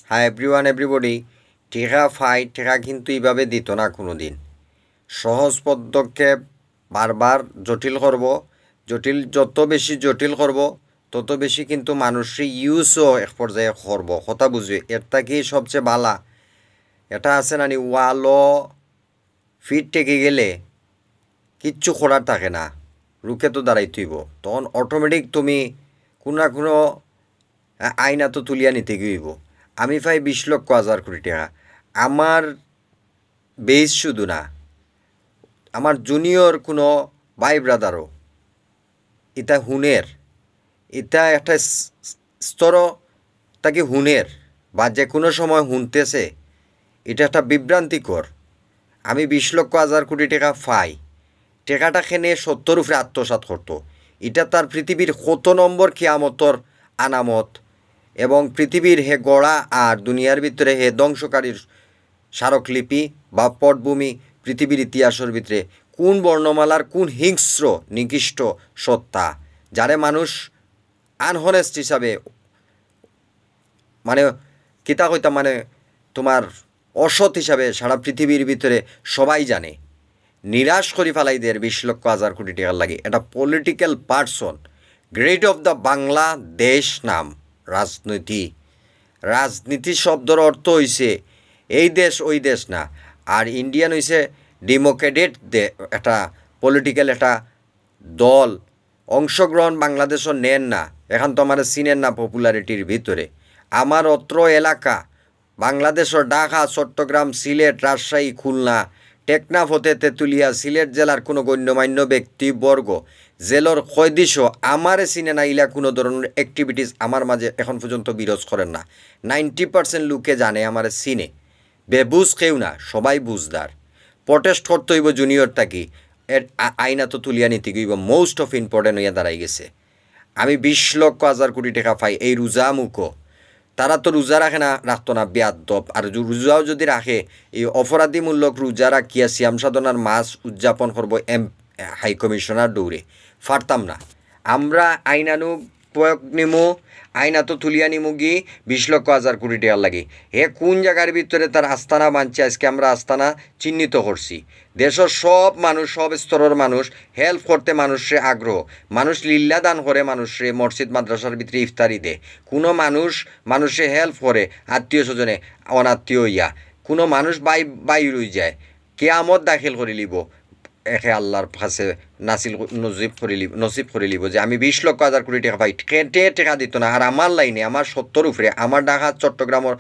Hi everyone everybody. টেকা কিন্তু এইভাবে দিত না কোনো দিন। সহজ পদক্ষেপ বারবার জটিল করব, যত বেশি জটিল করব তত বেশি কিন্তু মানুষের ইউজও এক পর্যায়ে করব। কথা বুঝবে এটা কি সবচেয়ে বালা। এটা আছে নানি ওয়ালও ফিট টেকে গেলে কিচ্ছু করার থাকে না, রুখে তো দাঁড়াই তুইব, তখন অটোমেটিক তুমি কোনো না কোনো আইনা তো তুলিয়া নিতে গিয়েব। আমি পাই 20,00,000 কোটি টাকা। আমার বেস শুধু না, আমার জুনিয়র কোনো ভাই ব্রাদারও এটা হুনের, এটা একটা স্তর তাকে হুনের বা যে কোনো সময় হুনতেছে, এটা একটা বিভ্রান্তিকর। আমি 20,00,000 কোটি টাকা পাই, টাকাটা খেনে 70 উপরে আত্মসাৎ করতো। এটা তার পৃথিবীর কত নম্বর কিয়ামতর আনামত, এবং পৃথিবীর হে গড়া আর দুনিয়ার ভিতরে হে ধ্বংসকারীর স্মারকলিপি বা পটভূমি পৃথিবীর ইতিহাসের ভিতরে কোন বর্ণমালার কোন হিংস্র নিকৃষ্ট সত্তা, যারে মানুষ আনহনেস্ট হিসাবে মানে কিতা কইতাম, মানে তোমার অসৎ হিসাবে সারা পৃথিবীর ভিতরে সবাই জানে। নিরাশ করি ফেলাই দের 20,00,000 কোটি টাকার লাগে। এটা political person, great of the Bangla দেশ নাম রাজনীতি শব্দের অর্থ হইছে এই দেশ ওই দেশ না। আর ইন্ডিয়ান হইছে ডেমোক্রেটেড একটা পলিটিক্যাল একটা দল। অংশগ্রহণ বাংলাদেশও নেন না, এখন তো আমার চিনেন না পপুলারিটির ভিতরে। আমার অত্র এলাকা বাংলাদেশের ঢাকা, চট্টগ্রাম, সিলেট, রাজশাহী, খুলনা, টেকনাফ হতে তেঁতুলিয়া, সিলেট জেলার কোনো গণ্যমান্য ব্যক্তিবর্গ, জেলার কয়দিশও আমারে চিনে না। ইলা কোনো ধরনের অ্যাক্টিভিটিস আমার মাঝে এখন পর্যন্ত বিরোধ করেন না। 90% লোকে জানে আমারে চিনে, বেবুজ কেউ না, সবাই বুঝদার। প্রটেস্ট করতে হইব জুনিয়র থাকি, এর আইনা তো তুলিয়া নিতে গইব, মোস্ট অফ ইম্পর্টেন্ট হইয়া দাঁড়াই গেছে। আমি 20,00,000 কোটি টাকা পাই, এই রোজা মুখো তারা তো রোজা রাখে না, রাখতো না বেয়াদ্দপ। আর রোজাও যদি রাখে, এই অপরাধীমূলক রোজা রাখিয়া সিয়াম সাধনার মাস উদযাপন করবো হাই কমিশনার দৌড়ে ফারতাম না। আমরা আইনানু প্রয়োগ নিমু, আইনা তো তুলিয়া নিমু গি 20,00,000 কোটি টাকার লাগে। হে কোন জায়গার ভিতরে তার আস্তানা বানছে, আজকে আমরা আস্তানা চিহ্নিত করছি। দেশের সব মানুষ, সব স্তরের মানুষ হেল্প করতে মানুষের আগ্রহ। মানুষ লিল্লা দান করে, মানুষে মসজিদ মাদ্রাসার ভিতরে ইফতারি দেয়। কোনো মানুষে হেল্প করে আত্মীয় স্বজনে অনাত্মীয় ইয়া। কোনো মানুষ বাই রই যায়, কেয়ামত দাখিল করে লিব একে আল্লাহর কাছে নসিব করে লিব যে আমি 20,00,000 কোটি টাকা পাই। কেটে টাকা দিত না। আর আমার লাইনে আমার 70 উপরে, আমার ঢাকা চট্টগ্রামের